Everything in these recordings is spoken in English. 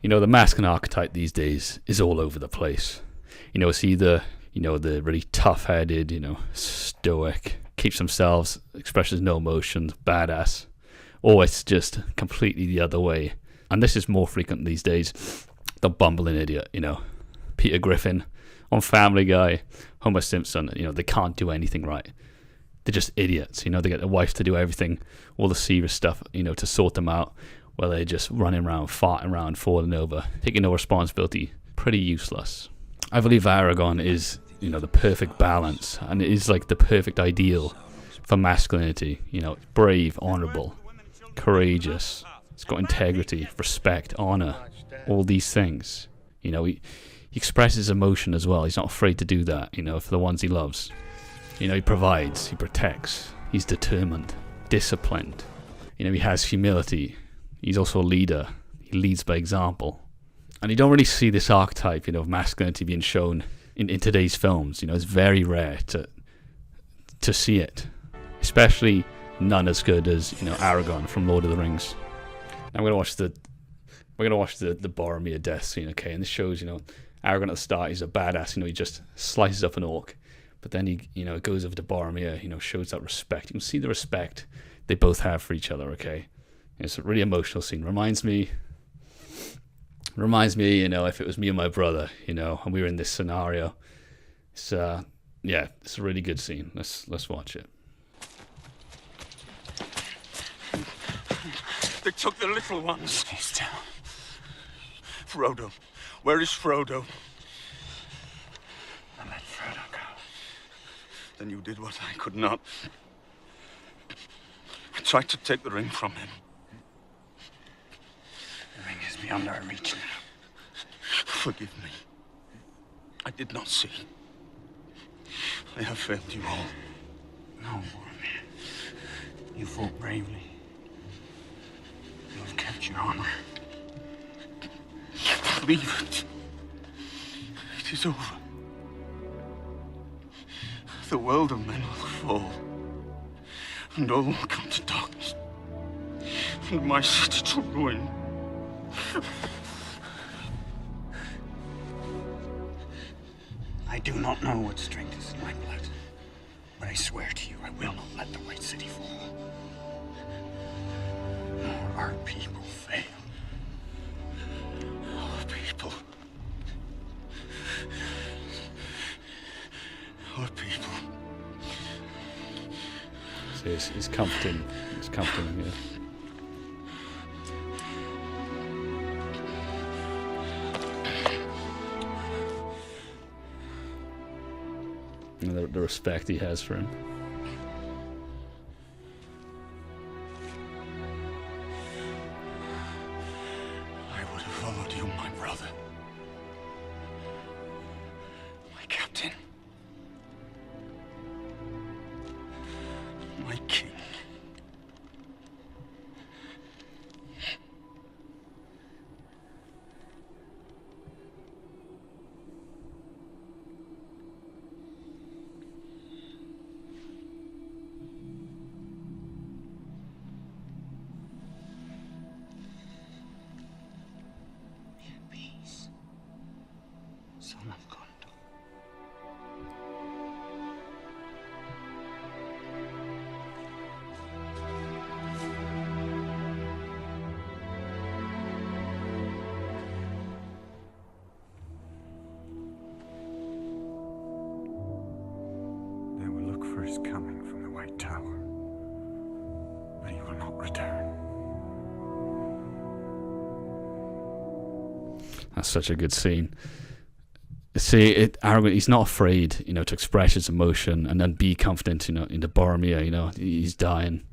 The masculine archetype these days is all over the place. It's either, the really tough-headed, stoic, keeps themselves, expresses no emotions, badass, or it's just completely the other way. And this is more frequent these days. The bumbling idiot, Peter Griffin on Family Guy, Homer Simpson, they can't do anything right. They're just idiots, they get their wife to do everything, all the serious stuff, to sort them out, while they're just running around, farting around, falling over, taking no responsibility. Pretty useless. I believe Aragorn is, the perfect balance, and it is like the perfect ideal for masculinity. Brave, honourable, courageous. It's got integrity, respect, honour, all these things. He expresses emotion as well. He's not afraid to do that, for the ones he loves. He provides, he protects, he's determined, disciplined. He has humility. He's also a leader. He leads by example. And you don't really see this archetype, of masculinity being shown in today's films. It's very rare to see it. Especially none as good as, Aragorn from Lord of the Rings. Now we're gonna watch the Boromir death scene, okay? And this shows, Aragorn at the start, he's a badass, he just slices up an orc. But then he, goes over to Boromir, shows that respect. You can see the respect they both have for each other, okay? It's a really emotional scene. Reminds me, if it was me and my brother, and we were in this scenario. It's it's a really good scene. Let's watch it. They took the little ones. Stay still. Frodo. Where is Frodo? I let Frodo go. Then you did what I could not. I tried to take the ring from him. The ring is beyond our reach now. Forgive me. I did not see. I have failed you all. No, Boromir. You fought bravely. You have kept your honor. Leave it. It is over. The world of men will fall, and all will come to darkness, and my city to ruin. I do not know what strength is in my blood, but I swear to you, I will not let the White City fall, nor our people fail. Our people. Our people. So he's comforting. He's comforting, yeah. The respect he has for him. I would have followed you, my brother. My captain. My king. Peace, son of Gondor. They will look for his coming from the White Tower, but he will not return. That's such a good scene. See, Aragorn, he's not afraid, to express his emotion and then be confident, into Boromir, he's dying.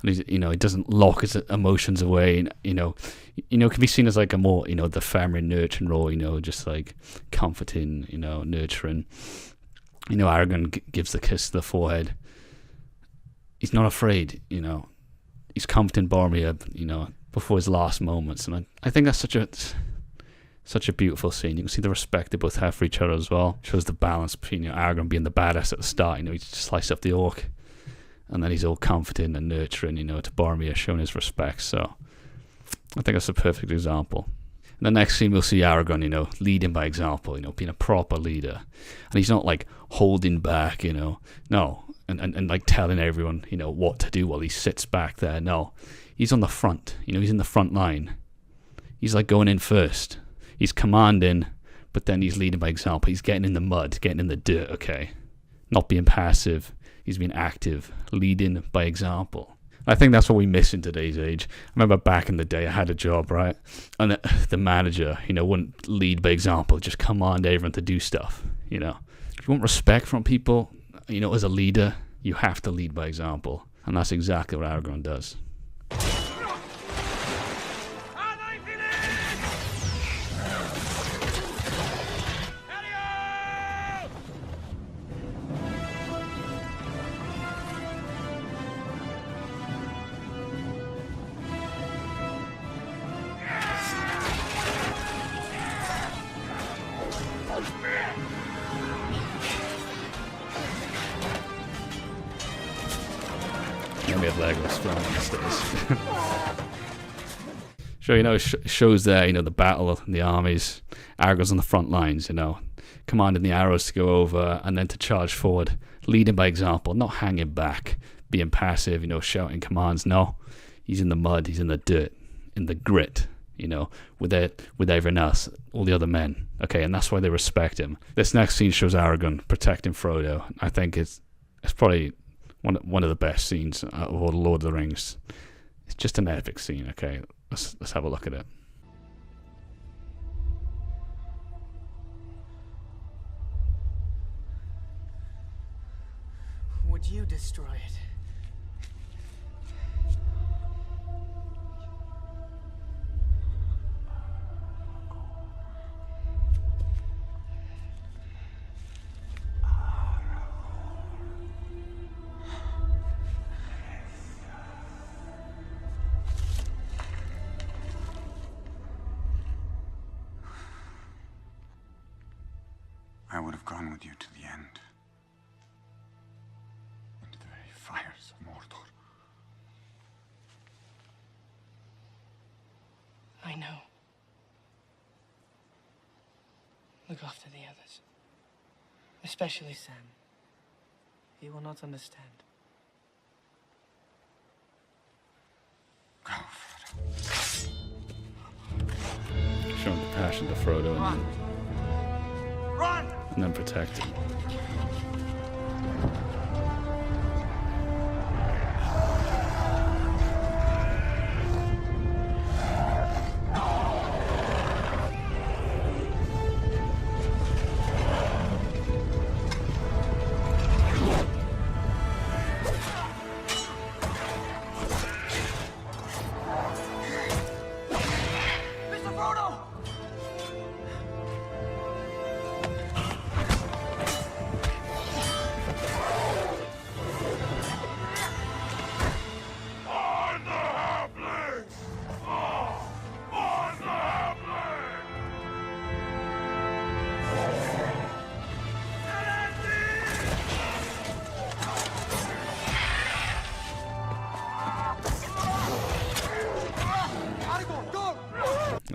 And he's, he doesn't lock his emotions away, and, can be seen as like a more, the feminine nurturing role, just like comforting, nurturing. Aragorn gives the kiss to the forehead. He's not afraid, he's comforting Boromir, before his last moments. And I think that's such a beautiful scene. You can see the respect they both have for each other as well. Shows the balance between Aragorn being the badass at the start. He just sliced up the orc, and then he's all comforting and nurturing, to Boromir, showing his respect. So I think that's a perfect example. In the next scene, we'll see Aragorn, leading by example, being a proper leader. And he's not like holding back, no. And like telling everyone, what to do while he sits back there. No, he's on the front, he's in the front line. He's like going in first. He's commanding, but then he's leading by example. He's getting in the mud, getting in the dirt, okay? Not being passive. He's being active, leading by example. I think that's what we miss in today's age. I remember back in the day, I had a job, right? And the manager, wouldn't lead by example, just command everyone to do stuff, If you want respect from people, as a leader, you have to lead by example. And that's exactly what Aragorn does. We have Legolas flying on the stairs. Sure, it shows there, the battle and the armies. Aragorn's on the front lines, commanding the arrows to go over and then to charge forward, leading by example, not hanging back, being passive, shouting commands. No, he's in the mud, he's in the dirt, in the grit, with everyone else, all the other men. Okay, and that's why they respect him. This next scene shows Aragorn protecting Frodo. I think it's probably one of the best scenes out of all the Lord of the Rings. It's just an epic scene, okay? Let's have a look at it. Would you destroy it? I would have gone with you to the end. Into the very fires of Mordor. I know. Look after the others. Especially Sam. He will not understand. Go, Frodo. Showing the passion to Frodo and then protect him.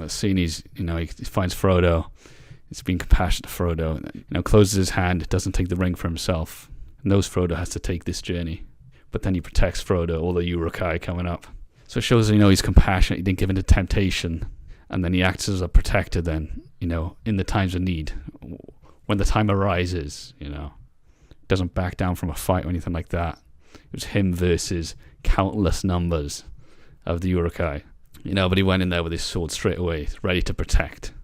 Scene he finds Frodo. He's being compassionate to Frodo. Closes his hand, doesn't take the ring for himself. Knows Frodo has to take this journey, but then he protects Frodo. All the Uruk-hai coming up, so it shows he's compassionate. He didn't give in to temptation, and then he acts as a protector. Then in the times of need, when the time arises, doesn't back down from a fight or anything like that. It was him versus countless numbers of the Uruk-hai. But he went in there with his sword straight away, ready to protect.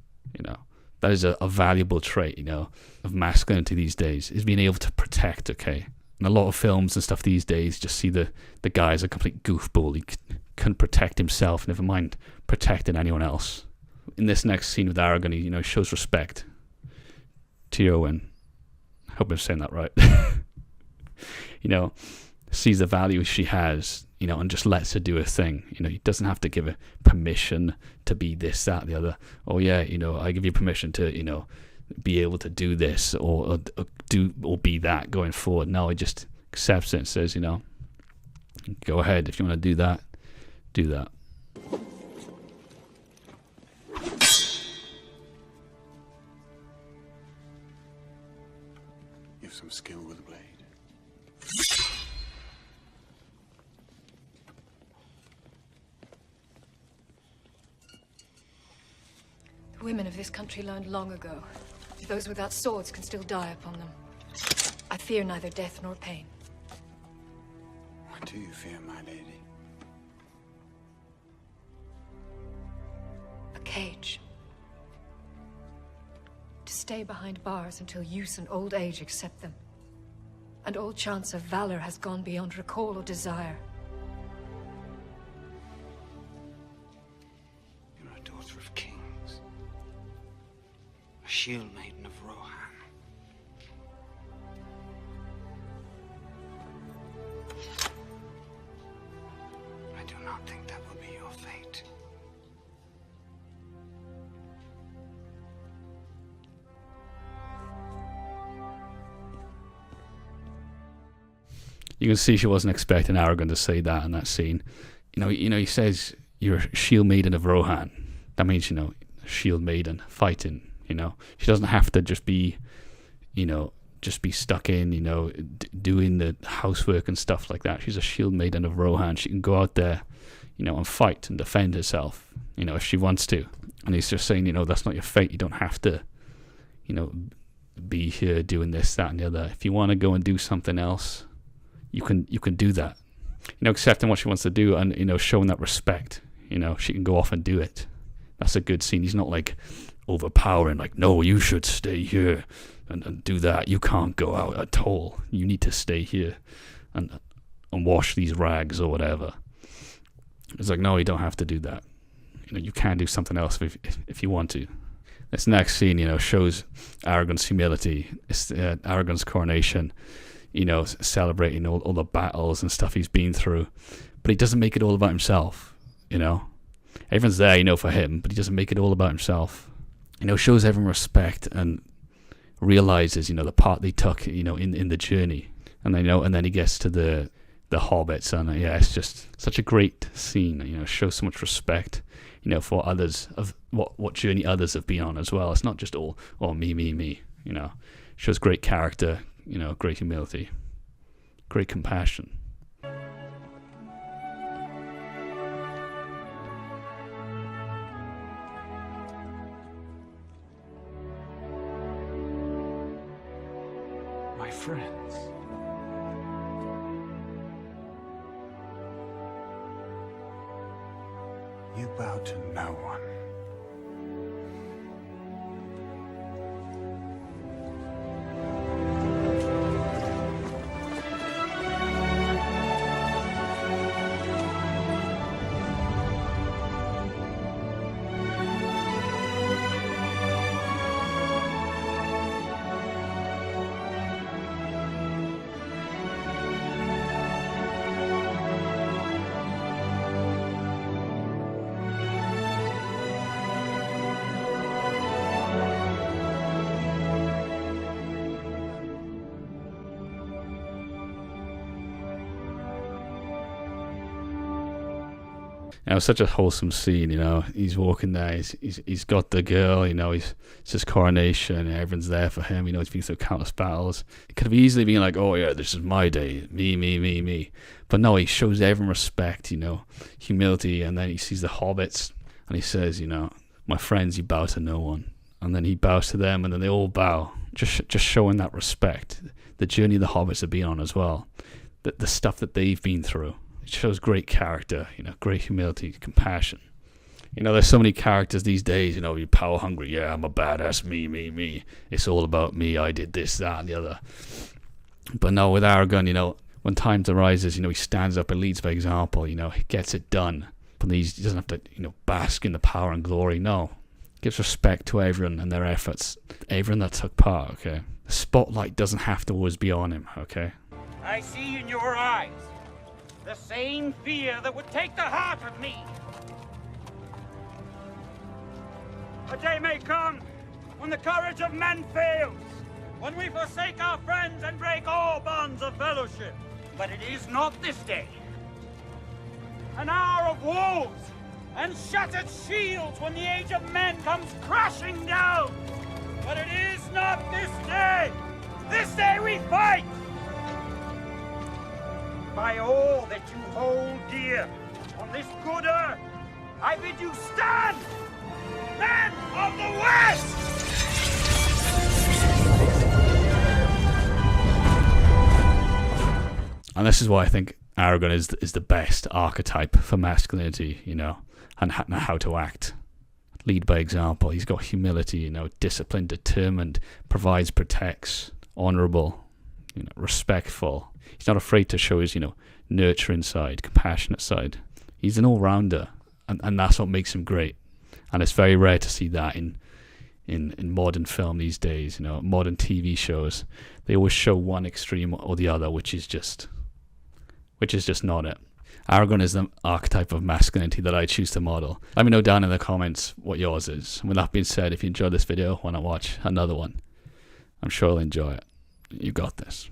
That is a valuable trait, of masculinity these days, is being able to protect, okay? And a lot of films and stuff these days just see the guy as a complete goofball. He couldn't protect himself, never mind protecting anyone else. In this next scene with Aragorn, he, shows respect to Eowyn. I hope I'm saying that right. Sees the value she has, and just lets her do her thing. He doesn't have to give her permission to be this, that, the other. Oh yeah, I give you permission to, be able to do this or be that going forward. No, he just accepts it and says, go ahead. If you want to do that, do that. You've some skill with a blade. The women of this country learned long ago. Those without swords can still die upon them. I fear neither death nor pain. What do you fear, my lady? A cage. To stay behind bars until use and old age accept them. And all chance of valor has gone beyond recall or desire. You're a daughter of kings. A shield maiden of Rohan. I do not think that will be your fate. You can see she wasn't expecting Aragorn to say that in that scene. He says, you're a shield maiden of Rohan. That means, shield maiden, fighting, She doesn't have to just be, just be stuck in, doing the housework and stuff like that. She's a shield maiden of Rohan. She can go out there, and fight and defend herself, if she wants to. And he's just saying, that's not your fate. You don't have to, be here doing this, that, and the other. If you want to go and do something else, you can do that. Accepting what she wants to do and, showing that respect. She can go off and do it. That's a good scene. He's not like overpowering, like, no, you should stay here and do that. You can't go out at all. You need to stay here and wash these rags or whatever. It's like, no, you don't have to do that. You can do something else if you want to. This next scene, shows Aragorn's humility. It's Aragorn's coronation. Celebrating all the battles and stuff he's been through. But he doesn't make it all about himself, Everyone's there, for him, but he doesn't make it all about himself. Shows everyone respect and realizes, the part they took, in the journey. And then he gets to the hobbits, and it's just such a great scene, shows so much respect, for others, of what journey others have been on as well. It's not just all, me, shows great character, great humility, great compassion. My friends. You bow to no one. Such a wholesome scene, He's walking there. He's got the girl, it's his coronation. Everyone's there for him. He's been through countless battles. It could have easily been like, oh yeah, this is my day, me. But no, he shows everyone respect, humility, and then he sees the hobbits, and he says, my friends, you bow to no one. And then he bows to them, and then they all bow, just showing that respect. The journey the hobbits have been on as well, the stuff that they've been through. It shows great character, great humility, compassion. There's so many characters these days, you're power hungry. Yeah, I'm a badass, me. It's all about me. I did this, that, and the other. But no, with Aragorn, when time arises, he stands up and leads by example. He gets it done. But he doesn't have to, bask in the power and glory. No, gives respect to everyone and their efforts, everyone that took part. Okay, the spotlight doesn't have to always be on him. Okay. I see in your eyes the same fear that would take the heart of me. A day may come when the courage of men fails, when we forsake our friends and break all bonds of fellowship. But it is not this day. An hour of woes and shattered shields when the age of men comes crashing down. But it is not this day. This day we we fight! By all that you hold dear on this good earth, I bid you stand! Men of the West! And this is why I think Aragorn is the best archetype for masculinity, you know, and how to act. Lead by example. He's got humility, you know, disciplined, determined, provides, protects, honourable, you know, respectful. He's not afraid to show his, you know, nurturing side, compassionate side. He's an all-rounder, and that's what makes him great. And it's very rare to see that in modern film these days, you know, modern TV shows. They always show one extreme or the other, which is just not it. Aragorn is the archetype of masculinity that I choose to model. Let me know down in the comments what yours is. And with that being said, if you enjoyed this video, why not watch another one? I'm sure you'll enjoy it. You got this.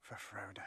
For Frodo.